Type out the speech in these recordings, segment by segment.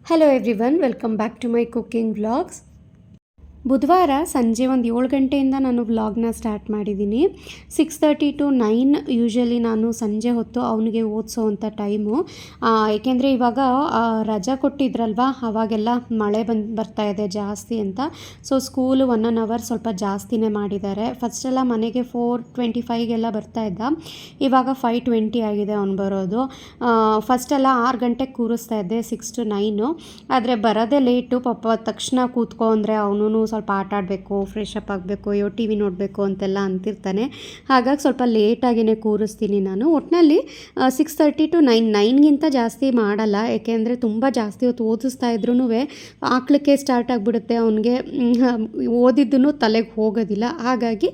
Hello everyone, welcome back to my cooking vlogs. ಬುಧವಾರ ಸಂಜೆ ಒಂದು 7 ಗಂಟೆಯಿಂದ ನಾನು ವ್ಲಾಗ್ನ ಸ್ಟಾರ್ಟ್ ಮಾಡಿದ್ದೀನಿ. 6:30 to 9 ಯೂಶ್ವಲಿ ನಾನು ಸಂಜೆ ಹೊತ್ತು ಅವನಿಗೆ ಓದಿಸೋವಂಥ ಟೈಮು. ಏಕೆಂದರೆ ಇವಾಗ ರಜಾ ಕೊಟ್ಟಿದ್ರಲ್ವ, ಅವಾಗೆಲ್ಲ ಮಳೆ ಬರ್ತಾ ಇದೆ ಜಾಸ್ತಿ ಅಂತ. ಸೊ ಸ್ಕೂಲು 1 hour ಸ್ವಲ್ಪ ಜಾಸ್ತಿನೇ ಮಾಡಿದ್ದಾರೆ. ಫಸ್ಟೆಲ್ಲ ಮನೆಗೆ 4:25ಗೆಲ್ಲ ಬರ್ತಾ ಇದ್ದ, ಇವಾಗ 5:20 ಆಗಿದೆ ಅವ್ನು ಬರೋದು. ಫಸ್ಟೆಲ್ಲ 6 ಗಂಟೆಗೆ ಕೂರಿಸ್ತಾ ಇದ್ದೆ 6 to 9, ಆದರೆ ಬರೋದೇ ಲೇಟು. ಪಾಪ ತಕ್ಷಣ ಕೂತ್ಕೊ ಅಂದರೆ ಅವನು ಸ್ವಲ್ಪ ಆಟ ಆಡಬೇಕು, ಫ್ರೆಶ್ ಅಪ್ ಆಗಬೇಕು, ಟಿ ವಿ ನೋಡಬೇಕು ಅಂತೆಲ್ಲ ಅಂತಿರ್ತಾನೆ. ಹಾಗಾಗಿ ಸ್ವಲ್ಪ ಲೇಟಾಗಿಯೇ ಕೂರಿಸ್ತೀನಿ ನಾನು. ಒಟ್ಟಿನಲ್ಲಿ 6:30 to 9ಗಿಂತ ಜಾಸ್ತಿ ಮಾಡಲ್ಲ, ಏಕೆಂದರೆ ತುಂಬ ಜಾಸ್ತಿ ಹೊತ್ತು ಓದಿಸ್ತಾ ಇದ್ರೂ ಆಕ್ಲಿಕ್ಕೆ ಸ್ಟಾರ್ಟ್ ಆಗಿಬಿಡುತ್ತೆ ಅವನಿಗೆ. ಓದಿದ್ದೂ ತಲೆಗೆ ಹೋಗೋದಿಲ್ಲ. ಹಾಗಾಗಿ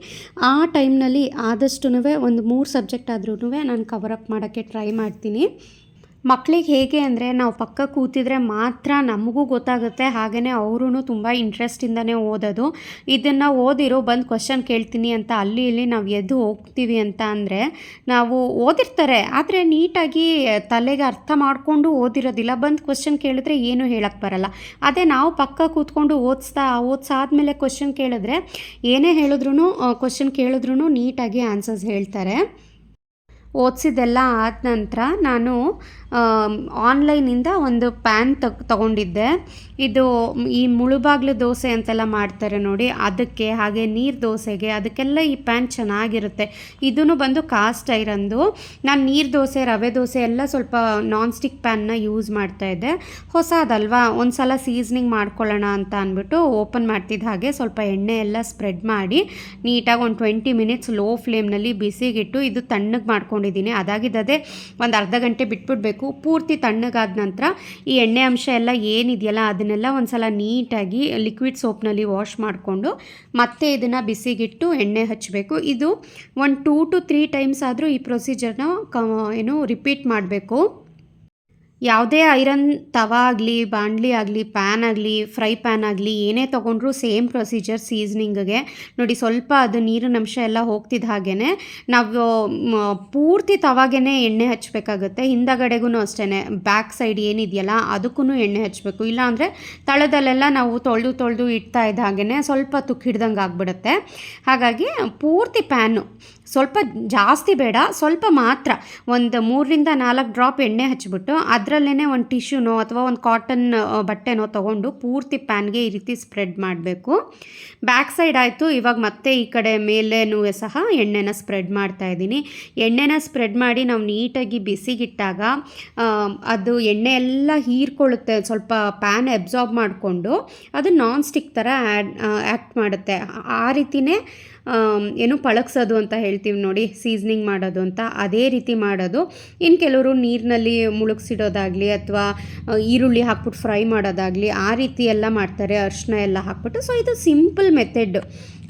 ಆ ಟೈಮ್ನಲ್ಲಿ ಆದಷ್ಟು ಒಂದು 3 ಸಬ್ಜೆಕ್ಟ್ ಆದ್ರೂ ನಾನು ಕವರಪ್ ಮಾಡೋಕ್ಕೆ ಟ್ರೈ ಮಾಡ್ತೀನಿ. ಮಕ್ಕಳಿಗೆ ಹೇಗೆ ಅಂದರೆ, ನಾವು ಪಕ್ಕ ಕೂತಿದ್ರೆ ಮಾತ್ರ ನಮಗೂ ಗೊತ್ತಾಗುತ್ತೆ, ಹಾಗೆಯೇ ಅವರೂ ತುಂಬ ಇಂಟ್ರೆಸ್ಟಿಂದನೇ ಓದೋದು. ಇದನ್ನು ಓದಿರೋ ಬಂದು ಕ್ವಶನ್ ಕೇಳ್ತೀನಿ ಅಂತ ಅಲ್ಲಿ ಇಲ್ಲಿ ನಾವು ಎದ್ದು ಹೋಗ್ತೀವಿ ಅಂತ ಅಂದರೆ, ನಾವು ಓದಿರ್ತಾರೆ ಆದರೆ ನೀಟಾಗಿ ತಲೆಗೆ ಅರ್ಥ ಮಾಡಿಕೊಂಡು ಓದಿರೋದಿಲ್ಲ. ಬಂದು ಕ್ವಶನ್ ಕೇಳಿದ್ರೆ ಏನೂ ಹೇಳಕ್ಕೆ ಬರಲ್ಲ. ಅದೇ ನಾವು ಪಕ್ಕ ಕೂತ್ಕೊಂಡು ಓದಿಸಾದ್ಮೇಲೆ ಕ್ವಶನ್ ಕೇಳಿದ್ರೆ ಏನೇ ಹೇಳಿದ್ರೂ ಕ್ವಶನ್ ಕೇಳಿದ್ರೂ ನೀಟಾಗಿ ಆನ್ಸರ್ಸ್ ಹೇಳ್ತಾರೆ. ಓದಿಸಿದ್ದೆಲ್ಲ ಆದ ನಂತರ ನಾನು ಆನ್ಲೈನಿಂದ ಒಂದು ಪ್ಯಾನ್ ತಗೊಂಡಿದ್ದೆ. ಇದು ಈ ಮುಳುಬಾಗಿಲು ದೋಸೆ ಅಂತೆಲ್ಲ ಮಾಡ್ತಾರೆ ನೋಡಿ, ಅದಕ್ಕೆ, ಹಾಗೆ ನೀರು ದೋಸೆಗೆ, ಅದಕ್ಕೆಲ್ಲ ಈ ಪ್ಯಾನ್ ಚೆನ್ನಾಗಿರುತ್ತೆ. ಇದೂ ಬಂದು ಕಾಸ್ಟ್ ಐರನ್ದು. ನಾನು ನೀರು ದೋಸೆ, ರವೆ ದೋಸೆ ಎಲ್ಲ ಸ್ವಲ್ಪ ನಾನ್ ಸ್ಟಿಕ್ ಪ್ಯಾನ್ನ ಯೂಸ್ ಮಾಡ್ತಾಯಿದ್ದೆ. ಹೊಸದಲ್ವಾ, ಒಂದು ಸಲ ಸೀಸ್ನಿಂಗ್ ಮಾಡ್ಕೊಳ್ಳೋಣ ಅಂತ ಅಂದ್ಬಿಟ್ಟು ಓಪನ್ ಮಾಡ್ತಿದ್ದ ಹಾಗೆ ಸ್ವಲ್ಪ ಎಣ್ಣೆ ಎಲ್ಲ ಸ್ಪ್ರೆಡ್ ಮಾಡಿ ನೀಟಾಗಿ ಒಂದು 20 minutes ಲೋ ಫ್ಲೇಮ್ನಲ್ಲಿ ಬಿಸಿಗಿಟ್ಟು ಇದು ತಣ್ಣಗೆ ಮಾಡ್ಕೊಂಡಿದ್ದೀನಿ. ಅದಾಗಿದ್ದದೇ ಒಂದು ಅರ್ಧ ಗಂಟೆ ಬಿಟ್ಬಿಡ್ಬೇಕು. ಪೂರ್ತಿ ತಣ್ಣಗಾದ ನಂತರ ಈ ಎಣ್ಣೆ ಅಂಶ ಎಲ್ಲ ಏನಿದೆಯಲ್ಲ ಅದನ್ನೆಲ್ಲ ಒಂದು ಸಲ ನೀಟಾಗಿ ಲಿಕ್ವಿಡ್ ಸೋಪ್ನಲ್ಲಿ ವಾಶ್ ಮಾಡಿಕೊಂಡು ಮತ್ತೆ ಇದನ್ನು ಬಿಸಿಗಿಟ್ಟು ಎಣ್ಣೆ ಹಚ್ಚಬೇಕು. ಇದು ಒಂದು 2 to 3 times ಆದರೂ ಈ ಪ್ರೊಸೀಜರ್ನ ರಿಪೀಟ್ ಮಾಡಬೇಕು. ಯಾವುದೇ ಐರನ್ ತವಾ ಆಗಲಿ, ಬಾಣಲಿ ಆಗಲಿ, ಪ್ಯಾನ್ ಆಗಲಿ, ಫ್ರೈ ಪ್ಯಾನ್ ಆಗಲಿ, ಏನೇ ತೊಗೊಂಡ್ರೂ ಸೇಮ್ ಪ್ರೊಸೀಜರ್ ಸೀಸ್ನಿಂಗ್ಗೆ. ನೋಡಿ, ಸ್ವಲ್ಪ ಅದು ನೀರಿನ ಅಂಶ ಎಲ್ಲ ಹೋಗ್ತಿದ್ದ ಹಾಗೇ ನಾವು ಪೂರ್ತಿ ತವಾಗೇ ಎಣ್ಣೆ ಹಚ್ಚಬೇಕಾಗುತ್ತೆ. ಹಿಂದಗಡೆಗೂ ಅಷ್ಟೇ, ಬ್ಯಾಕ್ ಸೈಡ್ ಏನಿದೆಯಲ್ಲ ಅದಕ್ಕೂ ಎಣ್ಣೆ ಹಚ್ಚಬೇಕು. ಇಲ್ಲಾಂದರೆ ತಳದಲ್ಲೆಲ್ಲ ನಾವು ತೊಳೆದು ಇಡ್ತಾ ಇದ್ದ ಹಾಗೇ ಸ್ವಲ್ಪ ತುಕ್ಕು ಹಿಡ್ದಂಗೆ ಆಗಿಬಿಡುತ್ತೆ. ಹಾಗಾಗಿ ಪೂರ್ತಿ ಪ್ಯಾನು ಸ್ವಲ್ಪ ಜಾಸ್ತಿ ಬೇಡ, ಸ್ವಲ್ಪ ಮಾತ್ರ, ಒಂದು 3ರಿಂದ 4 ಡ್ರಾಪ್ ಎಣ್ಣೆ ಹಚ್ಬಿಟ್ಟು ಅದರಲ್ಲೇ ಒಂದು ಟಿಶ್ಯೂನೋ ಅಥವಾ ಒಂದು ಕಾಟನ್ ಬಟ್ಟೆನೋ ತೊಗೊಂಡು ಪೂರ್ತಿ ಪ್ಯಾನ್ಗೆ ಈ ರೀತಿ ಸ್ಪ್ರೆಡ್ ಮಾಡಬೇಕು. ಬ್ಯಾಕ್ ಸೈಡ್ ಆಯಿತು. ಇವಾಗ ಮತ್ತೆ ಈ ಕಡೆ ಮೇಲೇನೂ ಸಹ ಎಣ್ಣೆನ ಸ್ಪ್ರೆಡ್ ಮಾಡ್ತಾಯಿದ್ದೀನಿ. ಎಣ್ಣೆನ ಸ್ಪ್ರೆಡ್ ಮಾಡಿ ನಾವು ನೀಟಾಗಿ ಬಿಸಿಗಿಟ್ಟಾಗ ಅದು ಎಣ್ಣೆ ಎಲ್ಲ ಹೀರ್ಕೊಳ್ಳುತ್ತೆ, ಸ್ವಲ್ಪ ಪ್ಯಾನ್ ಅಬ್ಸಾರ್ಬ್ ಮಾಡಿಕೊಂಡು ಅದು ನಾನ್ ಸ್ಟಿಕ್ ಥರ ಆ್ಯಕ್ಟ್ ಮಾಡುತ್ತೆ. ಆ ರೀತಿಯೇ ಪಳಗ್ಸೋದು ಅಂತ ಹೇಳ್ತೀವಿ ನೋಡಿ, ಸೀಸ್ನಿಂಗ್ ಮಾಡೋದು ಅಂತ, ಅದೇ ರೀತಿ ಮಾಡೋದು. ಇನ್ನು ಕೆಲವರು ನೀರಿನಲ್ಲಿ ಮುಳುಗಿಸಿಡೋದಾಗಲಿ ಅಥವಾ ಈರುಳ್ಳಿ ಹಾಕ್ಬಿಟ್ಟು ಫ್ರೈ ಮಾಡೋದಾಗಲಿ ಆ ರೀತಿ ಎಲ್ಲ ಮಾಡ್ತಾರೆ, ಅರಿಶಿನ ಎಲ್ಲ ಹಾಕ್ಬಿಟ್ಟು. ಸೊ ಇದು ಸಿಂಪಲ್ ಮೆಥಡ್,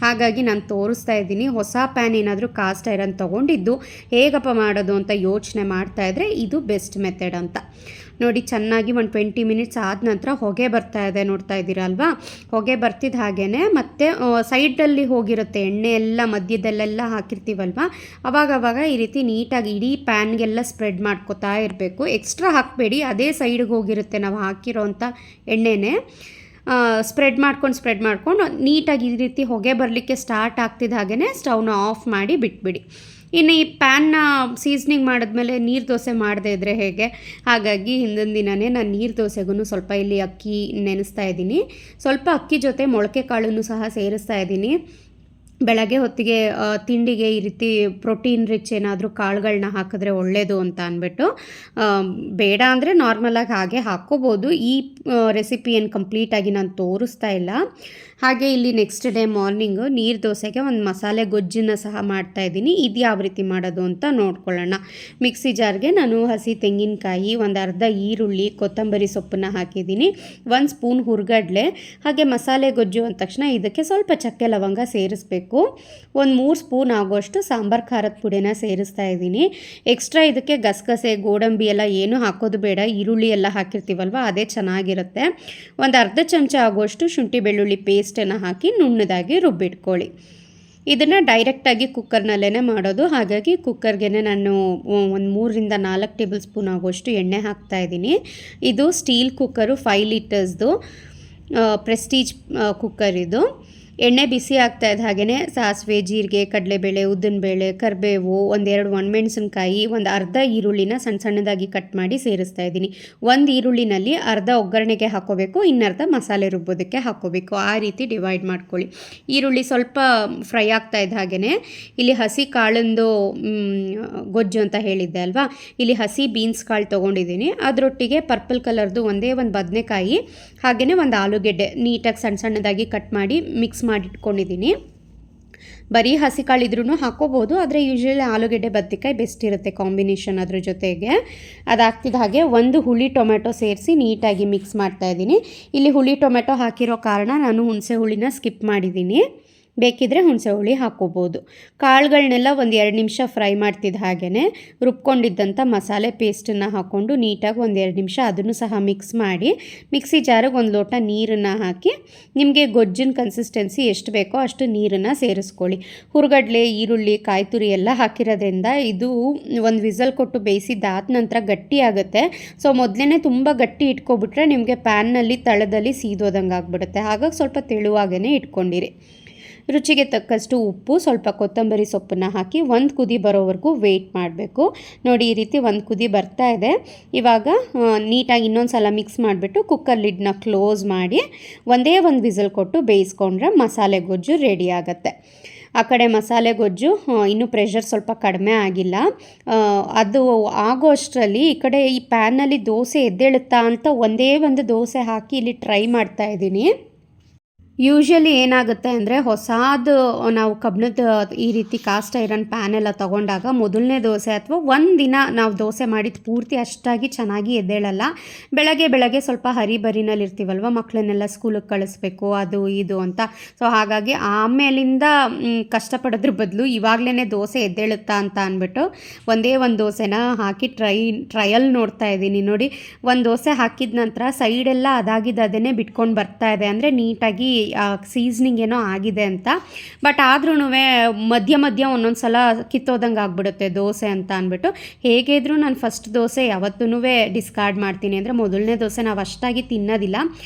ಹಾಗಾಗಿ ನಾನು ತೋರಿಸ್ತಾ ಇದ್ದೀನಿ. ಹೊಸ ಪ್ಯಾನ್ ಏನಾದರೂ ಕಾಸ್ಟ್ ಐರನ್ ತೊಗೊಂಡಿದ್ದು ಹೇಗಪ್ಪ ಮಾಡೋದು ಅಂತ ಯೋಚನೆ ಮಾಡ್ತಾಯಿದ್ರೆ ಇದು ಬೆಸ್ಟ್ ಮೆಥಡ್ ಅಂತ. ನೋಡಿ, ಚೆನ್ನಾಗಿ ಒಂದು 20 minutes ಆದ ನಂತರ ಹೊಗೆ ಬರ್ತಾ ಇದೆ, ನೋಡ್ತಾ ಇದ್ದೀರಲ್ವಾ. ಹೊಗೆ ಬರ್ತಿದ್ದ ಹಾಗೇ ಮತ್ತೆ ಸೈಡಲ್ಲಿ ಹೋಗಿರುತ್ತೆ ಎಣ್ಣೆ ಎಲ್ಲ, ಮಧ್ಯದಲ್ಲೆಲ್ಲ ಹಾಕಿರ್ತೀವಲ್ವ, ಅವಾಗವಾಗ ಈ ರೀತಿ ನೀಟಾಗಿ ಇಡೀ ಪ್ಯಾನ್ಗೆಲ್ಲ ಸ್ಪ್ರೆಡ್ ಮಾಡ್ಕೋತಾ ಇರಬೇಕು. ಎಕ್ಸ್ಟ್ರಾ ಹಾಕಬೇಡಿ, ಅದೇ ಸೈಡ್ಗೆ ಹೋಗಿರುತ್ತೆ ನಾವು ಹಾಕಿರೋಂಥ ಎಣ್ಣೆನೇ. ಸ್ಪ್ರೆಡ್ ಮಾಡ್ಕೊಂಡು ನೀಟಾಗಿ ಈ ರೀತಿ ಹೊಗೆ ಬರಲಿಕ್ಕೆ ಸ್ಟಾರ್ಟ್ ಆಗ್ತಿದ್ದ ಹಾಗೇ ಸ್ಟವ್ನ ಆಫ್ ಮಾಡಿ ಬಿಟ್ಬಿಡಿ. ಇನ್ನು ಈ ಪ್ಯಾನ್ನ ಸೀಸ್ನಿಂಗ್ ಮಾಡಿದ್ಮೇಲೆ ನೀರು ದೋಸೆ ಮಾಡದೇ ಇದ್ದರೆ ಹೇಗೆ, ಹಾಗಾಗಿ ಹಿಂದಿನ ದಿನವೇ ನಾನು ನೀರು ದೋಸೆಗೂ ಸ್ವಲ್ಪ ಇಲ್ಲಿ ಅಕ್ಕಿ ನೆನೆಸ್ತಾ ಇದ್ದೀನಿ. ಸ್ವಲ್ಪ ಅಕ್ಕಿ ಜೊತೆ ಮೊಳಕೆ ಕಾಳನ್ನು ಸಹ ಸೇರಿಸ್ತಾ ಇದ್ದೀನಿ. ಬೆಳಗ್ಗೆ ಹೊತ್ತಿಗೆ ತಿಂಡಿಗೆ ಈ ರೀತಿ ಪ್ರೋಟೀನ್ ರಿಚ್ ಏನಾದರೂ ಕಾಳುಗಳನ್ನ ಹಾಕಿದ್ರೆ ಒಳ್ಳೆಯದು ಅಂತ ಅಂದ್ಬಿಟ್ಟು, ಬೇಡ ಅಂದರೆ ನಾರ್ಮಲಾಗಿ ಹಾಗೆ ಹಾಕ್ಕೋಬೋದು. ಈ ರೆಸಿಪಿ ಏನು ಕಂಪ್ಲೀಟಾಗಿ ನಾನು ತೋರಿಸ್ತಾ ಇಲ್ಲ. ಹಾಗೆ ಇಲ್ಲಿ ನೆಕ್ಸ್ಟ್ ಡೇ ಮಾರ್ನಿಂಗು ನೀರು ದೋಸೆಗೆ ಒಂದು ಮಸಾಲೆ ಗೊಜ್ಜನ್ನು ಸಹ ಮಾಡ್ತಾಯಿದ್ದೀನಿ. ಇದು ಯಾವ ರೀತಿ ಮಾಡೋದು ಅಂತ ನೋಡ್ಕೊಳ್ಳೋಣ. ಮಿಕ್ಸಿ ಜಾರ್ಗೆ ನಾನು ಹಸಿ ತೆಂಗಿನಕಾಯಿ, ಒಂದು ಅರ್ಧ ಈರುಳ್ಳಿ, ಕೊತ್ತಂಬರಿ ಸೊಪ್ಪನ್ನು ಹಾಕಿದ್ದೀನಿ, 1 ಸ್ಪೂನ್ ಹುರ್ಗಡ್ಲೆ, ಹಾಗೆ ಮಸಾಲೆ ಗೊಜ್ಜು ಅಂದ ತಕ್ಷಣ ಇದಕ್ಕೆ ಸ್ವಲ್ಪ ಚಕ್ಕೆ ಲವಂಗ ಸೇರಿಸ್ಬೇಕು. ಒಂದು 3 ಸ್ಪೂನ್ ಆಗೋಷ್ಟು ಸಾಂಬಾರು ಖಾರದ ಪುಡಿನ ಸೇರಿಸ್ತಾ ಇದ್ದೀನಿ. ಎಕ್ಸ್ಟ್ರಾ ಇದಕ್ಕೆ ಗಸಗಸೆ, ಗೋಡಂಬಿ ಎಲ್ಲ ಏನೂ ಹಾಕೋದು ಬೇಡ, ಈರುಳ್ಳಿ ಎಲ್ಲ ಹಾಕಿರ್ತೀವಲ್ವ ಅದೇ ಚೆನ್ನಾಗಿರುತ್ತೆ. ಒಂದು ಅರ್ಧ ಚಮಚ ಆಗೋಷ್ಟು ಶುಂಠಿ ಬೆಳ್ಳುಳ್ಳಿ ಪೇಸ್ಟನ್ನು ಹಾಕಿ ನುಣ್ಣದಾಗಿ ರುಬ್ಬಿಟ್ಕೊಳ್ಳಿ. ಇದನ್ನು ಡೈರೆಕ್ಟಾಗಿ ಕುಕ್ಕರ್ನಲ್ಲೇ ಮಾಡೋದು. ಹಾಗಾಗಿ ಕುಕ್ಕರ್ಗೆ ನಾನು ಒಂದು 3-4 ಟೇಬಲ್ ಸ್ಪೂನ್ ಆಗುವಷ್ಟು ಎಣ್ಣೆ ಹಾಕ್ತಾಯಿದ್ದೀನಿ. ಇದು ಸ್ಟೀಲ್ ಕುಕ್ಕರು 5 ಲೀಟರ್ಸ್ದು ಪ್ರೆಸ್ಟೀಜ್ ಕುಕ್ಕರ್ ಇದು. ಎಣ್ಣೆ ಬಿಸಿ ಆಗ್ತಾ ಇದ್ದ ಹಾಗೆಯೇ ಸಾಸಿವೆ, ಜೀರಿಗೆ, ಕಡಲೆಬೇಳೆ, ಉದ್ದಿನಬೇಳೆ, ಕರಿಬೇವು, ಒಂದೆರಡು ಒಣಮೆಣಸಿನ್ಕಾಯಿ, ಒಂದು ಅರ್ಧ ಈರುಳ್ಳಿನ ಸಣ್ಣ ಸಣ್ಣದಾಗಿ ಕಟ್ ಮಾಡಿ ಸೇರಿಸ್ತಾ ಇದ್ದೀನಿ. ಒಂದು ಈರುಳ್ಳಿನಲ್ಲಿ ಅರ್ಧ ಒಗ್ಗರಣೆಗೆ ಹಾಕ್ಕೋಬೇಕು, ಇನ್ನರ್ಧ ಮಸಾಲೆ ರುಬ್ಬೋದಕ್ಕೆ ಹಾಕ್ಕೋಬೇಕು. ಆ ರೀತಿ ಡಿವೈಡ್ ಮಾಡ್ಕೊಳ್ಳಿ. ಈರುಳ್ಳಿ ಸ್ವಲ್ಪ ಫ್ರೈ ಆಗ್ತಾ ಇದ್ದ ಹಾಗೆಯೇ ಇಲ್ಲಿ ಹಸಿ ಕಾಳಂದು ಗೊಜ್ಜು ಅಂತ ಹೇಳಿದ್ದೆ ಅಲ್ವಾ, ಇಲ್ಲಿ ಹಸಿ ಬೀನ್ಸ್ ಕಾಳು ತೊಗೊಂಡಿದ್ದೀನಿ. ಅದರೊಟ್ಟಿಗೆ ಪರ್ಪಲ್ ಕಲರ್ದು ಒಂದೇ ಒಂದು ಬದನೆಕಾಯಿ, ಹಾಗೆಯೇ ಒಂದು ಆಲೂಗೆಡ್ಡೆ ನೀಟಾಗಿ ಸಣ್ಣ ಸಣ್ಣದಾಗಿ ಕಟ್ ಮಾಡಿ ಮಿಕ್ಸ್ ಮಾಡಿಟ್ಕೊಂಡಿದ್ದೀನಿ. ಬರೀ ಹಸಿ ಕಾಳಿದ್ರೂ ಹಾಕ್ಕೋಬೋದು, ಆದರೆ ಯೂಶ್ವಲಿ ಆಲೂಗೆಡ್ಡೆ ಬದನೆಕಾಯಿ ಬೆಸ್ಟ್ ಇರುತ್ತೆ ಕಾಂಬಿನೇಷನ್. ಅದ್ರ ಜೊತೆಗೆ ಅದಾಗ್ತಿದ್ದ ಹಾಗೆ ಒಂದು ಹುಳಿ ಟೊಮೆಟೊ ಸೇರಿಸಿ ನೀಟಾಗಿ ಮಿಕ್ಸ್ ಮಾಡ್ತಾಯಿದ್ದೀನಿ. ಇಲ್ಲಿ ಹುಳಿ ಟೊಮೆಟೊ ಹಾಕಿರೋ ಕಾರಣ ನಾನು ಹುಣಸೆ ಹುಳಿನ ಸ್ಕಿಪ್ ಮಾಡಿದ್ದೀನಿ. ಬೇಕಿದ್ದರೆ ಹುಣಸೆ ಹುಳಿ ಹಾಕ್ಕೋಬೋದು. ಕಾಳುಗಳನ್ನೆಲ್ಲ ಒಂದು 2 ನಿಮಿಷ ಫ್ರೈ ಮಾಡ್ತಿದ್ದ ಹಾಗೆಯೇ ರುಬ್ಕೊಂಡಿದ್ದಂಥ ಮಸಾಲೆ ಪೇಸ್ಟನ್ನು ಹಾಕ್ಕೊಂಡು ನೀಟಾಗಿ ಒಂದು 2 ನಿಮಿಷ ಅದನ್ನು ಸಹ ಮಿಕ್ಸ್ ಮಾಡಿ ಮಿಕ್ಸಿ ಜಾರಿಗೆ ಒಂದು ಲೋಟ ನೀರನ್ನು ಹಾಕಿ ನಿಮಗೆ ಗೊಜ್ಜಿನ ಕನ್ಸಿಸ್ಟೆನ್ಸಿ ಎಷ್ಟು ಬೇಕೋ ಅಷ್ಟು ನೀರನ್ನು ಸೇರಿಸ್ಕೊಳ್ಳಿ. ಹುರುಗಡ್ಲೆ, ಈರುಳ್ಳಿ, ಕಾಯಿ ತುರಿ ಎಲ್ಲ ಹಾಕಿರೋದ್ರಿಂದ ಇದು ಒಂದು ವಿಸಲ್ ಕೊಟ್ಟು ಬೇಯಿಸಿದ್ದಾದ ನಂತರ ಗಟ್ಟಿ ಆಗುತ್ತೆ. ಸೊ ಮೊದಲೇ ತುಂಬ ಗಟ್ಟಿ ಇಟ್ಕೊಬಿಟ್ರೆ ನಿಮಗೆ ಪ್ಯಾನ್ನಲ್ಲಿ ತಳದಲ್ಲಿ ಸೀದೋದಂಗೆ ಆಗಿಬಿಡುತ್ತೆ. ಹಾಗಾಗಿ ಸ್ವಲ್ಪ ತೆಳುವಾಗೇ ಇಟ್ಕೊಂಡಿರಿ. ರುಚಿಗೆ ತಕ್ಕಷ್ಟು ಉಪ್ಪು, ಸ್ವಲ್ಪ ಕೊತ್ತಂಬರಿ ಸೊಪ್ಪನ್ನು ಹಾಕಿ ಒಂದು ಕುದಿ ಬರೋವರೆಗೂ ವೆಯ್ಟ್ ಮಾಡಬೇಕು. ನೋಡಿ, ಈ ರೀತಿ ಒಂದು ಕುದಿ ಬರ್ತಾ ಇದೆ. ಇವಾಗ ನೀಟಾಗಿ ಇನ್ನೊಂದು ಸಲ ಮಿಕ್ಸ್ ಮಾಡಿಬಿಟ್ಟು ಕುಕ್ಕರ್ ಲಿಡ್ನ ಕ್ಲೋಸ್ ಮಾಡಿ ಒಂದೇ ಒಂದು ವಿಸಲ್ ಕೊಟ್ಟು ಬೇಯಿಸ್ಕೊಂಡ್ರೆ ಮಸಾಲೆ ಗೊಜ್ಜು ರೆಡಿ ಆಗುತ್ತೆ. ಆ ಕಡೆ ಮಸಾಲೆ ಗೊಜ್ಜು ಇನ್ನೂ ಪ್ರೆಷರ್ ಸ್ವಲ್ಪ ಕಡಿಮೆ ಆಗಿಲ್ಲ. ಅದು ಆಗೋ ಅಷ್ಟರಲ್ಲಿ ಈ ಕಡೆ ಈ ಪ್ಯಾನಲ್ಲಿ ದೋಸೆ ಎದ್ದೇಳುತ್ತಾ ಅಂತ ಒಂದೇ ಒಂದು ದೋಸೆ ಹಾಕಿ ಇಲ್ಲಿ ಟ್ರೈ ಮಾಡ್ತಾಯಿದ್ದೀನಿ. ಯೂಶ್ವಲಿ ಏನಾಗುತ್ತೆ ಅಂದರೆ ಹೊಸದು ನಾವು ಕಬ್ಬಿಣದ ಈ ರೀತಿ ಕಾಸ್ಟ್ ಐರನ್ ಪ್ಯಾನ್ ಎಲ್ಲ ತೊಗೊಂಡಾಗ ಮೊದಲನೇ ದೋಸೆ ಅಥವಾ ಒಂದು ದಿನ ನಾವು ದೋಸೆ ಮಾಡಿದ ಪೂರ್ತಿ ಅಷ್ಟಾಗಿ ಚೆನ್ನಾಗಿ ಎದ್ದೇಳಲ್ಲ. ಬೆಳಗ್ಗೆ ಸ್ವಲ್ಪ ಹರಿಬರಿನಲ್ಲಿ ಇರ್ತೀವಲ್ವ, ಮಕ್ಕಳನ್ನೆಲ್ಲ ಸ್ಕೂಲಿಗೆ ಕಳಿಸ್ಬೇಕು ಅದು ಇದು ಅಂತ. ಸೊ ಹಾಗಾಗಿ ಆಮೇಲಿಂದ ಕಷ್ಟಪಡೋದ್ರ ಬದಲು ಇವಾಗಲೇ ದೋಸೆ ಎದ್ದೇಳುತ್ತಾ ಅಂತ ಅಂದ್ಬಿಟ್ಟು ಒಂದೇ ಒಂದು ದೋಸೆನ ಹಾಕಿ ಟ್ರಯಲ್ ನೋಡ್ತಾ ಇದ್ದೀನಿ. ನೋಡಿ, ಒಂದು ದೋಸೆ ಹಾಕಿದ ನಂತರ ಸೈಡೆಲ್ಲ ಅದಾಗಿದ್ದು ಬಿಟ್ಕೊಂಡು ಬರ್ತಾ ಇದೆ, ಅಂದರೆ ನೀಟಾಗಿ ಸೀಸ್ನಿಂಗ್ ಏನೋ ಆಗಿದೆ ಅಂತ. ಬಟ್ ಆದ್ರೂ ಮಧ್ಯ ಒಂದೊಂದು ಸಲ ಕಿತ್ತೋದಂಗೆ ಆಗ್ಬಿಡುತ್ತೆ ದೋಸೆ ಅಂತ ಅಂದ್ಬಿಟ್ಟು ಹೇಗೆ ಇದ್ರೂ ನಾನು ಫಸ್ಟ್ ದೋಸೆ ಯಾವತ್ತೂ ಡಿಸ್ಕಾರ್ಡ್ ಮಾಡ್ತೀನಿ. ಅಂದರೆ ಮೊದಲನೇ ದೋಸೆ ನಾವು ಅಷ್ಟಾಗಿ ತಿನ್ನೋದಿಲ್ಲ,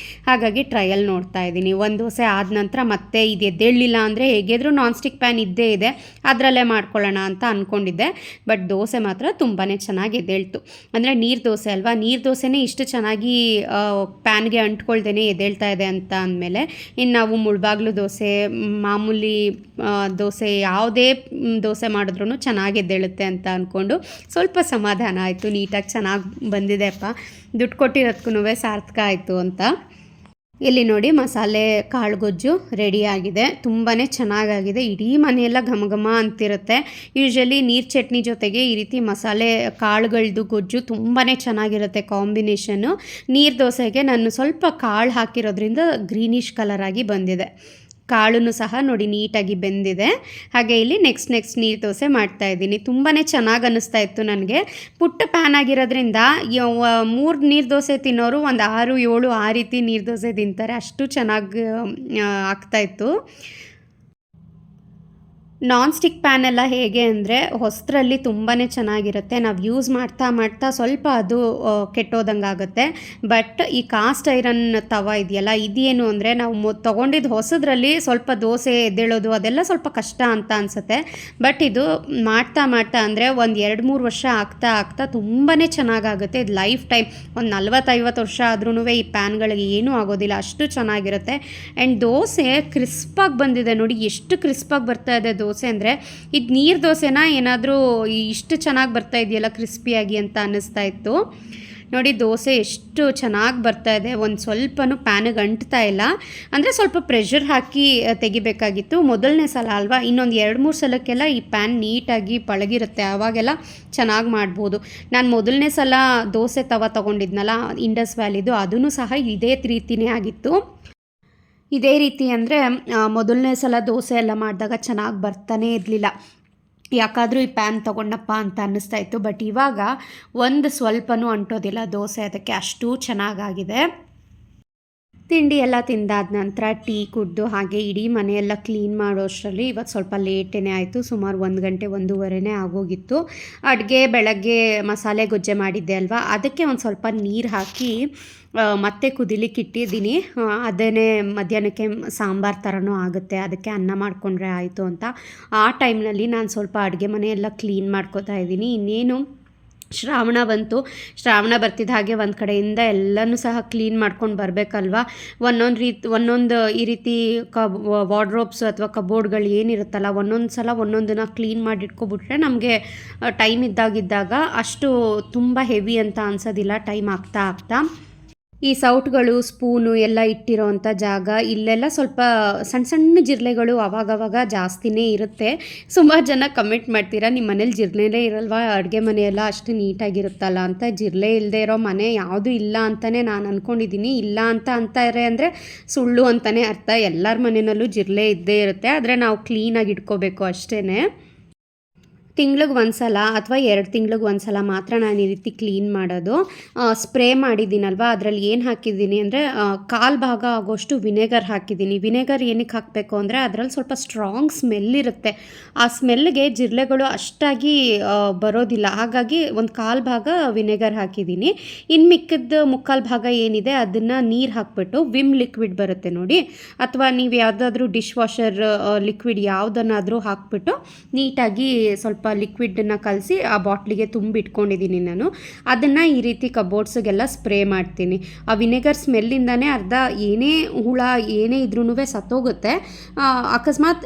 ಹಾಗಾಗಿ ಟ್ರಯಲ್ ನೋಡ್ತಾ ಇದ್ದೀನಿ. ಒಂದು ದೋಸೆ ಆದ ನಂತರ ಮತ್ತೆ ಇದು ಎದ್ದೇಳಲಿಲ್ಲ ಅಂದರೆ ಹೇಗಿದ್ರೂ ನಾನ್ ಸ್ಟಿಕ್ ಪ್ಯಾನ್ ಇದ್ದೇ ಇದೆ, ಅದರಲ್ಲೇ ಮಾಡ್ಕೊಳ್ಳೋಣ ಅಂತ ಅಂದ್ಕೊಂಡಿದ್ದೆ. ಬಟ್ ದೋಸೆ ಮಾತ್ರ ತುಂಬಾ ಚೆನ್ನಾಗಿ ಎದ್ದೇಳ್ತು. ಅಂದರೆ ನೀರು ದೋಸೆ ಅಲ್ವಾ, ನೀರು ದೋಸೆನೇ ಇಷ್ಟು ಚೆನ್ನಾಗಿ ಪ್ಯಾನ್ಗೆ ಅಂಟ್ಕೊಳ್ದೇನೆ ಎದ್ದೇಳ್ತಾ ಇದೆ ಅಂತ ಅಂದಮೇಲೆ ಇನ್ನು ನಾವು ಮುಳ್ಬಾಗ್ಲು ದೋಸೆ, ಮಾಮೂಲಿ ದೋಸೆ, ಯಾವುದೇ ದೋಸೆ ಮಾಡಿದ್ರೂ ಚೆನ್ನಾಗಿ ಎದ್ದೇಳುತ್ತೆ ಅಂತ ಅಂದ್ಕೊಂಡು ಸ್ವಲ್ಪ ಸಮಾಧಾನ ಆಯಿತು. ನೀಟಾಗಿ ಚೆನ್ನಾಗಿ ಬಂದಿದೆಪ್ಪ, ದುಡ್ಡು ಕೊಟ್ಟಿರೋದಕ್ಕೂ ಸಾರ್ಥಕ ಆಯಿತು ಅಂತ. ಇಲ್ಲಿ ನೋಡಿ, ಮಸಾಲೆ ಕಾಳು ಗೊಜ್ಜು ರೆಡಿಯಾಗಿದೆ. ತುಂಬಾ ಚೆನ್ನಾಗಾಗಿದೆ. ಇಡೀ ಮನೆಯೆಲ್ಲ ಘಮ ಘಮ ಅಂತಿರುತ್ತೆ. ಯೂಶ್ವಲಿ ನೀರು ಚಟ್ನಿ ಜೊತೆಗೆ ಈ ರೀತಿ ಮಸಾಲೆ ಕಾಳುಗಳದ್ದು ಗೊಜ್ಜು ತುಂಬಾ ಚೆನ್ನಾಗಿರುತ್ತೆ ಕಾಂಬಿನೇಷನ್ನು. ನೀರು ದೋಸೆಗೆ ನಾನು ಸ್ವಲ್ಪ ಕಾಳು ಹಾಕಿರೋದ್ರಿಂದ ಗ್ರೀನಿಶ್ ಕಲರಾಗಿ ಬಂದಿದೆ. ಕಾಳನ್ನು ಸಹ ನೋಡಿ ನೀಟಾಗಿ ಬೆಂದಿದೆ. ಹಾಗೆ ಇಲ್ಲಿ ನೆಕ್ಸ್ಟ್ ನೀರು ದೋಸೆ ಮಾಡ್ತಾಯಿದ್ದೀನಿ. ತುಂಬಾ ಚೆನ್ನಾಗಿ ಅನ್ನಿಸ್ತಾ ಇತ್ತು ನನಗೆ. ಪುಟ್ಟ ಪ್ಯಾನ್ ಆಗಿರೋದ್ರಿಂದ 3 ನೀರು ದೋಸೆ ತಿನ್ನೋರು ಒಂದು 6-7 ಆ ರೀತಿ ನೀರು ದೋಸೆ ತಿಂತಾರೆ, ಅಷ್ಟು ಚೆನ್ನಾಗಿ ಆಗ್ತಾಯಿತ್ತು. ನಾನ್ ಸ್ಟಿಕ್ ಪ್ಯಾನ್ ಎಲ್ಲ ಹೇಗೆ ಅಂದರೆ ಹೊಸದ್ರಲ್ಲಿ ತುಂಬಾ ಚೆನ್ನಾಗಿರುತ್ತೆ. ನಾವು ಯೂಸ್ ಮಾಡ್ತಾ ಸ್ವಲ್ಪ ಅದು ಕೆಟ್ಟೋದಂಗೆ ಆಗುತ್ತೆ. ಬಟ್ ಈ ಕಾಸ್ಟ್ ಐರನ್ ತವ ಇದೆಯಲ್ಲ, ಇದೇನು ಅಂದರೆ ನಾವು ತೊಗೊಂಡಿದ್ದು ಹೊಸದ್ರಲ್ಲಿ ಸ್ವಲ್ಪ ದೋಸೆ ಎದ್ದೇಳೋದು ಅದೆಲ್ಲ ಸ್ವಲ್ಪ ಕಷ್ಟ ಅಂತ ಅನಿಸುತ್ತೆ. ಬಟ್ ಇದು ಮಾಡ್ತಾ ಅಂದರೆ ಒಂದು 2-3 ವರ್ಷ ಆಗ್ತಾ ತುಂಬಾ ಚೆನ್ನಾಗಾಗುತ್ತೆ. ಇದು ಲೈಫ್ ಟೈಮ್ ಒಂದು 40-50 ವರ್ಷ ಆದ್ರೂ ಈ ಪ್ಯಾನ್ಗಳಿಗೆ ಏನೂ ಆಗೋದಿಲ್ಲ, ಅಷ್ಟು ಚೆನ್ನಾಗಿರುತ್ತೆ. ಆ್ಯಂಡ್ ದೋಸೆ ಕ್ರಿಸ್ಪಾಗಿ ಬಂದಿದೆ ನೋಡಿ, ಎಷ್ಟು ಕ್ರಿಸ್ಪಾಗಿ ಬರ್ತಾ ಇದೆ ದೋಸೆ ಅಂದರೆ. ಇದು ನೀರು ದೋಸೆನ ಏನಾದರೂ ಇಷ್ಟು ಚೆನ್ನಾಗಿ ಬರ್ತಾ ಇದೆಯಲ್ಲ ಕ್ರಿಸ್ಪಿಯಾಗಿ ಅಂತ ಅನ್ನಿಸ್ತಾ ಇತ್ತು. ನೋಡಿ, ದೋಸೆ ಎಷ್ಟು ಚೆನ್ನಾಗಿ ಬರ್ತಾ ಇದೆ. ಒಂದು ಸ್ವಲ್ಪನೂ ಪ್ಯಾನಿಗೆ ಅಂಟ್ತಾ ಇಲ್ಲ. ಅಂದರೆ ಸ್ವಲ್ಪ ಪ್ರೆಷರ್ ಹಾಕಿ ತೆಗಿಬೇಕಾಗಿತ್ತು. ಮೊದಲನೇ ಸಲ ಅಲ್ವಾ, ಇನ್ನೊಂದು 2-3 ಸಲಕ್ಕೆಲ್ಲ ಈ ಪ್ಯಾನ್ ನೀಟಾಗಿ ಪಳಗಿರುತ್ತೆ, ಆವಾಗೆಲ್ಲ ಚೆನ್ನಾಗಿ ಮಾಡ್ಬೋದು. ನಾನು ಮೊದಲನೇ ಸಲ ದೋಸೆ ತವ ತೊಗೊಂಡಿದ್ನಲ್ಲ ಇಂಡಸ್ ವ್ಯಾಲಿದು, ಅದೂ ಸಹ ಇದೇ ರೀತಿಯೇ ಆಗಿತ್ತು. ಇದೇ ರೀತಿ ಅಂದರೆ ಮೊದಲನೇ ಸಲ ದೋಸೆ ಎಲ್ಲ ಮಾಡಿದಾಗ ಚೆನ್ನಾಗಿ ಬರ್ತಾನೇ ಇರಲಿಲ್ಲ. ಯಾಕಾದರೂ ಈ ಪ್ಯಾನ್ ತೊಗೊಂಡಪ್ಪ ಅಂತ ಅನ್ನಿಸ್ತಾ ಇತ್ತು. ಬಟ್ ಇವಾಗ ಒಂದು ಸ್ವಲ್ಪನೂ ಅಂಟೋದಿಲ್ಲ ದೋಸೆ, ಅದಕ್ಕೆ ಅಷ್ಟು ಚೆನ್ನಾಗಾಗಿದೆ. ತಿಂಡಿ ಎಲ್ಲ ತಿಂದಾದ ನಂತರ ಟೀ ಕುಡಿದು ಹಾಗೆ ಇಡೀ ಮನೆಯೆಲ್ಲ ಕ್ಲೀನ್ ಮಾಡೋ ಅಷ್ಟರಲ್ಲಿ ಇವತ್ತು ಸ್ವಲ್ಪ ಲೇಟೇ ಆಯಿತು. ಸುಮಾರು 1 ಗಂಟೆ 1:30 ಆಗೋಗಿತ್ತು. ಅಡುಗೆ ಬೆಳಗ್ಗೆ ಮಸಾಲೆ ಗೊಜ್ಜೆ ಮಾಡಿದ್ದೆ ಅಲ್ವಾ, ಅದಕ್ಕೆ ಒಂದು ಸ್ವಲ್ಪ ನೀರು ಹಾಕಿ ಮತ್ತೆ ಕುದಿಲಿಕ್ಕೆ ಇಟ್ಟಿದ್ದೀನಿ. ಅದೇ ಮಧ್ಯಾಹ್ನಕ್ಕೆ ಸಾಂಬಾರು ಥರನೂ ಆಗುತ್ತೆ, ಅದಕ್ಕೆ ಅನ್ನ ಮಾಡಿಕೊಂಡ್ರೆ ಆಯಿತು ಅಂತ. ಆ ಟೈಮ್ನಲ್ಲಿ ನಾನು ಸ್ವಲ್ಪ ಅಡುಗೆ ಮನೆಯೆಲ್ಲ ಕ್ಲೀನ್ ಮಾಡ್ಕೋತಾ ಇದ್ದೀನಿ. ಇನ್ನೇನು ಶ್ರಾವಣ ಬಂತು. ಶ್ರಾವಣ ಬರ್ತಿದ್ದ ಹಾಗೆ ಒಂದು ಕಡೆಯಿಂದ ಎಲ್ಲನೂ ಸಹ ಕ್ಲೀನ್ ಮಾಡ್ಕೊಂಡು ಬರಬೇಕಲ್ವ. ಒಂದೊಂದು ಈ ರೀತಿ ವಾರ್ಡ್ರೋಬ್ಸ್ ಅಥವಾ ಕಬೋರ್ಡ್ಗಳು ಏನಿರುತ್ತಲ್ಲ, ಒಂದೊಂದು ಸಲ ಒಂದೊಂದನ್ನ ಕ್ಲೀನ್ ಮಾಡಿ ಇಟ್ಕೊಬಿಟ್ರೆ ನಮಗೆ ಟೈಮ್ ಇದ್ದಾಗ ಅಷ್ಟು ತುಂಬ ಹೆವಿ ಅಂತ ಅನ್ಸೋದಿಲ್ಲ ಟೈಮ್ ಆಗ್ತಾ. ಈ ಸೌಟ್ಗಳು ಸ್ಪೂನು ಎಲ್ಲ ಇಟ್ಟಿರೋವಂಥ ಜಾಗ ಇಲ್ಲೆಲ್ಲ ಸ್ವಲ್ಪ ಸಣ್ಣ ಸಣ್ಣ ಜಿರಳೆಗಳು ಅವಾಗವಾಗ ಜಾಸ್ತಿನೇ ಇರುತ್ತೆ. ಸುಮಾರು ಜನ ಕಮೆಂಟ್ ಮಾಡ್ತೀರಾ, ನಿಮ್ಮ ಮನೇಲಿ ಜಿರಳೆನೇ ಇರಲ್ವಾ, ಅಡುಗೆ ಮನೆಯೆಲ್ಲ ಅಷ್ಟು ನೀಟಾಗಿರುತ್ತಲ್ಲ ಅಂತ. ಜಿರಳೆ ಇಲ್ಲದೆ ಇರೋ ಮನೆ ಯಾವುದೂ ಇಲ್ಲ ಅಂತಲೇ ನಾನು ಅಂದ್ಕೊಂಡಿದ್ದೀನಿ. ಇಲ್ಲ ಅಂತಾರೆ ಅಂದರೆ ಸುಳ್ಳು ಅಂತಲೇ ಅರ್ಥ. ಎಲ್ಲರ ಮನೆಯಲ್ಲೂ ಜಿರಳೆ ಇದ್ದೇ ಇರುತ್ತೆ, ಆದರೆ ನಾವು ಕ್ಲೀನಾಗಿ ಇಟ್ಕೋಬೇಕು ಅಷ್ಟೇ. ತಿಂಗ್ಳಿಗೆ ಒಂದು ಸಲ ಅಥವಾ 2 ತಿಂಗ್ಳಿಗೆ ಒಂದು ಸಲ ಮಾತ್ರ ನಾನು ಈ ರೀತಿ ಕ್ಲೀನ್ ಮಾಡೋದು. ಸ್ಪ್ರೇ ಮಾಡಿದ್ದೀನಲ್ವ, ಅದರಲ್ಲಿ ಏನು ಹಾಕಿದ್ದೀನಿ ಅಂದರೆ ಕಾಲು ಭಾಗ ಆಗೋಷ್ಟು ವಿನೆಗರ್ ಹಾಕಿದ್ದೀನಿ. ವಿನೆಗರ್ ಏನಕ್ಕೆ ಹಾಕಬೇಕು ಅಂದರೆ ಅದರಲ್ಲಿ ಸ್ವಲ್ಪ ಸ್ಟ್ರಾಂಗ್ ಸ್ಮೆಲ್ ಇರುತ್ತೆ. ಆ ಸ್ಮೆಲ್ಗೆ ಜಿರಳೆಗಳು ಅಷ್ಟಾಗಿ ಬರೋದಿಲ್ಲ. ಹಾಗಾಗಿ ಒಂದು ಕಾಲು ಭಾಗ ವಿನೆಗರ್ ಹಾಕಿದ್ದೀನಿ. ಇನ್ನು ಮಿಕ್ಕಿದ ಮುಕ್ಕಾಲು ಭಾಗ ಏನಿದೆ ಅದನ್ನು ನೀರು ಹಾಕ್ಬಿಟ್ಟು ವಿಮ್ ಲಿಕ್ವಿಡ್ ಬರುತ್ತೆ ನೋಡಿ, ಅಥವಾ ನೀವು ಯಾವುದಾದ್ರೂ ಡಿಶ್ ವಾಷರ್ ಲಿಕ್ವಿಡ್ ಯಾವುದನ್ನಾದರೂ ಹಾಕ್ಬಿಟ್ಟು ನೀಟಾಗಿ ಸ್ವಲ್ಪ ಲಿಕ್ವಿಡನ್ನು ಕಲಸಿ ಆ ಬಾಟ್ಲಿಗೆ ತುಂಬಿಟ್ಕೊಂಡಿದ್ದೀನಿ ನಾನು. ಅದನ್ನು ಈ ರೀತಿ ಕಬೋರ್ಡ್ಸಿಗೆಲ್ಲ ಸ್ಪ್ರೇ ಮಾಡ್ತೀನಿ. ಆ ವಿನೆಗರ್ ಸ್ಮೆಲ್ಲಿಂದನೇ ಅರ್ಧ ಏನೇ ಹುಳ ಏನೇ ಇದ್ರೂ ಸತ್ತೋಗುತ್ತೆ. ಅಕಸ್ಮಾತ್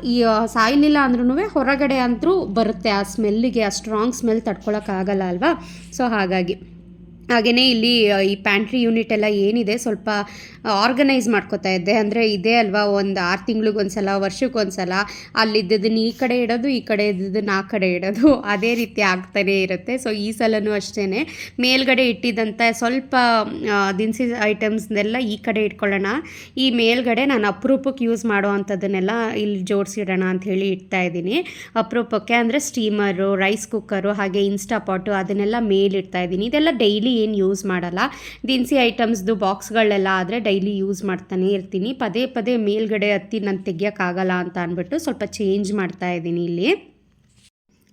ಸಾಯಲಿಲ್ಲ ಅಂದ್ರೂ ಹೊರಗಡೆ ಅಂದರೂ ಬರುತ್ತೆ ಆ ಸ್ಮೆಲ್ಲಿಗೆ. ಆ ಸ್ಟ್ರಾಂಗ್ ಸ್ಮೆಲ್ ತಡ್ಕೊಳಕ್ಕಾಗಲ್ಲ ಅಲ್ವಾ. ಸೊ ಹಾಗೆಯೇ ಇಲ್ಲಿ ಈ ಪ್ಯಾಂಟ್ರಿ ಯೂನಿಟ್ ಎಲ್ಲ ಏನಿದೆ ಸ್ವಲ್ಪ ಆರ್ಗನೈಸ್ ಮಾಡ್ಕೋತಾ ಇದ್ದೆ. ಅಂದರೆ ಇದೇ ಅಲ್ವಾ, ಒಂದು 6 ತಿಂಗಳಿಗೊಂದು ಸಲ, ವರ್ಷಕ್ಕೊಂದು ಸಲ ಅಲ್ಲಿದ್ದದನ್ನು ಈ ಕಡೆ ಇಡೋದು, ಈ ಕಡೆ ಇದ್ದದನ್ನು ಆ ಕಡೆ ಇಡೋದು, ಅದೇ ರೀತಿ ಆಗ್ತಾನೇ ಇರುತ್ತೆ. ಸೊ ಈ ಸಲನೂ ಅಷ್ಟೇ ಮೇಲ್ಗಡೆ ಇಟ್ಟಿದ್ದಂಥ ಸ್ವಲ್ಪ ದಿನಸಿ ಐಟಮ್ಸ್ನೆಲ್ಲ ಈ ಕಡೆ ಇಟ್ಕೊಳ್ಳೋಣ, ಈ ಮೇಲ್ಗಡೆ ನಾನು ಅಪರೂಪಕ್ಕೆ ಯೂಸ್ ಮಾಡೋ ಅಂಥದ್ದನ್ನೆಲ್ಲ ಇಲ್ಲಿ ಜೋಡಿಸಿಡೋಣ ಅಂಥೇಳಿ ಇಡ್ತಾ ಇದ್ದೀನಿ. ಅಪರೂಪಕ್ಕೆ ಅಂದರೆ ಸ್ಟೀಮರು, ರೈಸ್ ಕುಕ್ಕರು, ಹಾಗೆ ಇನ್ಸ್ಟಾಪಾಟು ಅದನ್ನೆಲ್ಲ ಮೇಲಿಡ್ತಾ ಇದ್ದೀನಿ. ಇದೆಲ್ಲ ಡೈಲಿ ಏನು ಯೂಸ್ ಮಾಡಲ್ಲ. ದಿನಸಿ ಐಟಮ್ಸ್ದು ಬಾಕ್ಸ್ಗಳೆಲ್ಲ ಆದರೆ ಡೈಲಿ ಯೂಸ್ ಮಾಡ್ತಾನೆ ಇರ್ತೀನಿ. ಪದೇ ಮೇಲ್ಗಡೆ ಹತ್ತಿ ನಾನು ತೆಗಿಯೋಕ್ಕಾಗಲ್ಲ ಅಂತ ಅಂದ್ಬಿಟ್ಟು ಸ್ವಲ್ಪ ಚೇಂಜ್ ಮಾಡ್ತಾ ಇದ್ದೀನಿ ಇಲ್ಲಿ.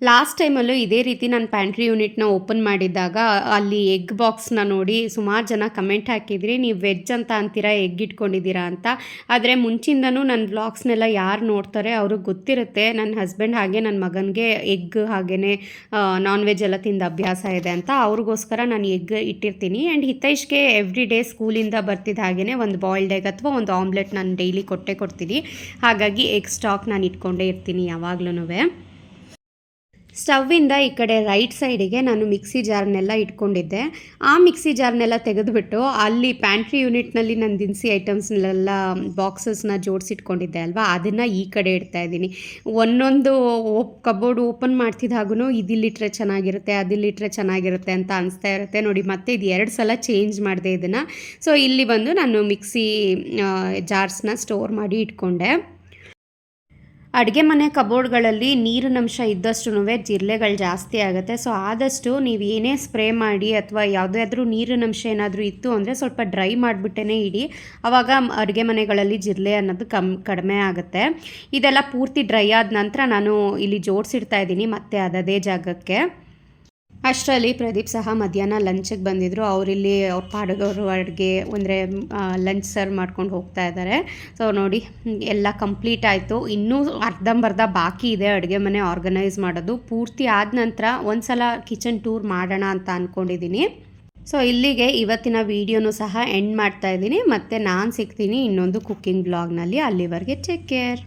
ಲಾಸ್ಟ್ ಟೈಮಲ್ಲೂ ಇದೇ ರೀತಿ ನಾನು ಪ್ಯಾಂಟ್ರಿ ಯೂನಿಟ್ನ ಓಪನ್ ಮಾಡಿದ್ದಾಗ ಅಲ್ಲಿ ಎಗ್ ಬಾಕ್ಸ್ನ ನೋಡಿ ಸುಮಾರು ಜನ ಕಮೆಂಟ್ ಹಾಕಿದ್ರಿ, ನೀವು ವೆಜ್ ಅಂತ ಅಂತೀರಾ, ಎಗ್ ಇಟ್ಕೊಂಡಿದ್ದೀರಾ ಅಂತ. ಆದರೆ ಮುಂಚಿಂದನೂ ನನ್ನ ವ್ಲಾಗ್ಸ್ನೆಲ್ಲ ಯಾರು ನೋಡ್ತಾರೆ ಅವ್ರಿಗೆ ಗೊತ್ತಿರುತ್ತೆ ನನ್ನ ಹಸ್ಬೆಂಡ್ ಹಾಗೆ ನನ್ನ ಮಗನಿಗೆ ಎಗ್ ಹಾಗೆಯೇ ನಾನ್ ವೆಜ್ ಎಲ್ಲ ತಿಂದು ಅಭ್ಯಾಸ ಇದೆ ಅಂತ. ಅವ್ರಿಗೋಸ್ಕರ ನಾನು ಎಗ್ ಇಟ್ಟಿರ್ತೀನಿ. ಆ್ಯಂಡ್ ಹಿತೈಷ್ಗೆ ಎವ್ರಿ ಡೇ ಸ್ಕೂಲಿಂದ ಬರ್ತಿದ್ದ ಹಾಗೆಯೇ ಒಂದು ಬಾಯ್ಲ್ಡ್ ಎಗ್ ಅಥವಾ ಒಂದು ಆಮ್ಲೆಟ್ ನಾನು ಡೈಲಿ ಕೊಡ್ತೀನಿ. ಹಾಗಾಗಿ ಎಗ್ ಸ್ಟಾಕ್ ನಾನು ಇಟ್ಕೊಂಡೇ ಇರ್ತೀನಿ ಯಾವಾಗ್ಲೂ. ಸ್ಟವ್ವಿಂದ ಈ ಕಡೆ ರೈಟ್ ಸೈಡಿಗೆ ನಾನು ಮಿಕ್ಸಿ ಜಾರ್ನೆಲ್ಲ ಇಟ್ಕೊಂಡಿದ್ದೆ. ಆ ಮಿಕ್ಸಿ ಜಾರ್ನೆಲ್ಲ ತೆಗೆದುಬಿಟ್ಟು ಅಲ್ಲಿ ಪ್ಯಾಂಟ್ರಿ ಯೂನಿಟ್ನಲ್ಲಿ ನಾನು ದಿನಸಿ ಐಟಮ್ಸ್ನೆಲ್ಲ ಬಾಕ್ಸಸ್ನ ಜೋಡಿಸಿಟ್ಕೊಂಡಿದ್ದೆ ಅಲ್ವಾ, ಅದನ್ನು ಈ ಕಡೆ ಇಡ್ತಾ ಇದ್ದೀನಿ. ಒಂದೊಂದು ಕಬೋರ್ಡ್ ಓಪನ್ ಮಾಡ್ತಿದ್ದಾಗೂ ಇದಿಲ್ಲಿಟ್ರೆ ಚೆನ್ನಾಗಿರುತ್ತೆ, ಅದಿಲ್ಲಿಟ್ರೆ ಚೆನ್ನಾಗಿರುತ್ತೆ ಅಂತ ಅನಿಸ್ತಾ ಇರುತ್ತೆ ನೋಡಿ. ಮತ್ತೆ ಇದು 2 ಸಲ ಚೇಂಜ್ ಮಾಡಿದೆ ಇದನ್ನು. ಸೊ ಇಲ್ಲಿ ಬಂದು ನಾನು ಮಿಕ್ಸಿ ಜಾರ್ಸ್ನ ಸ್ಟೋರ್ ಮಾಡಿ ಇಟ್ಕೊಂಡೆ. ಅಡುಗೆ ಮನೆ ಕಬೋರ್ಡ್ಗಳಲ್ಲಿ ನೀರಿನಂಶ ಇದ್ದಷ್ಟು ಜಿರಳೆಗಳು ಜಾಸ್ತಿ ಆಗುತ್ತೆ. ಸೊ ಆದಷ್ಟು ನೀವು ಏನೇ ಸ್ಪ್ರೇ ಮಾಡಿ ಅಥವಾ ಯಾವುದಾದ್ರೂ ನೀರಿನಂಶ ಏನಾದರೂ ಇತ್ತು ಅಂದರೆ ಸ್ವಲ್ಪ ಡ್ರೈ ಮಾಡಿಬಿಟ್ಟೇ ಇಡಿ. ಆವಾಗ ಅಡುಗೆ ಮನೆಗಳಲ್ಲಿ ಜಿರಳೆ ಅನ್ನೋದು ಕಡಿಮೆ ಆಗುತ್ತೆ. ಇದೆಲ್ಲ ಪೂರ್ತಿ ಡ್ರೈ ಆದ ನಂತರ ನಾನು ಇಲ್ಲಿ ಜೋಡಿಸಿಡ್ತಾ ಇದ್ದೀನಿ ಮತ್ತೆ ಅದೇ ಜಾಗಕ್ಕೆ. ಅಷ್ಟರಲ್ಲಿ ಪ್ರದೀಪ್ ಸಹ ಮಧ್ಯಾಹ್ನ ಲಂಚಿಗೆ ಬಂದಿದ್ದರು. ಅವರಿಲ್ಲಿ ಅವ್ರ ಪಾಡಗವರು ಅಡುಗೆ ಅಂದರೆ ಲಂಚ್ ಸರ್ವ್ ಮಾಡ್ಕೊಂಡು ಹೋಗ್ತಾ ಇದ್ದಾರೆ. ಸೊ ನೋಡಿ ಎಲ್ಲ ಕಂಪ್ಲೀಟ್ ಆಯಿತು. ಇನ್ನೂ ಅರ್ಧಂಬರ್ಧ ಬಾಕಿ ಇದೆ ಅಡುಗೆ ಮನೆ ಆರ್ಗನೈಸ್ ಮಾಡೋದು. ಪೂರ್ತಿ ಆದ ನಂತರ ಒಂದು ಸಲ ಕಿಚನ್ ಟೂರ್ ಮಾಡೋಣ ಅಂತ ಅಂದ್ಕೊಂಡಿದ್ದೀನಿ. ಸೊ ಇಲ್ಲಿಗೆ ಇವತ್ತಿನ ವಿಡಿಯೋನೂ ಸಹ ಎಂಡ್ ಮಾಡ್ತಾ ಇದ್ದೀನಿ. ಮತ್ತು ನಾನು ಸಿಗ್ತೀನಿ ಇನ್ನೊಂದು ಕುಕ್ಕಿಂಗ್ ಬ್ಲಾಗ್ನಲ್ಲಿ. ಅಲ್ಲಿವರೆಗೆ ಟೇಕ್ ಕೇರ್.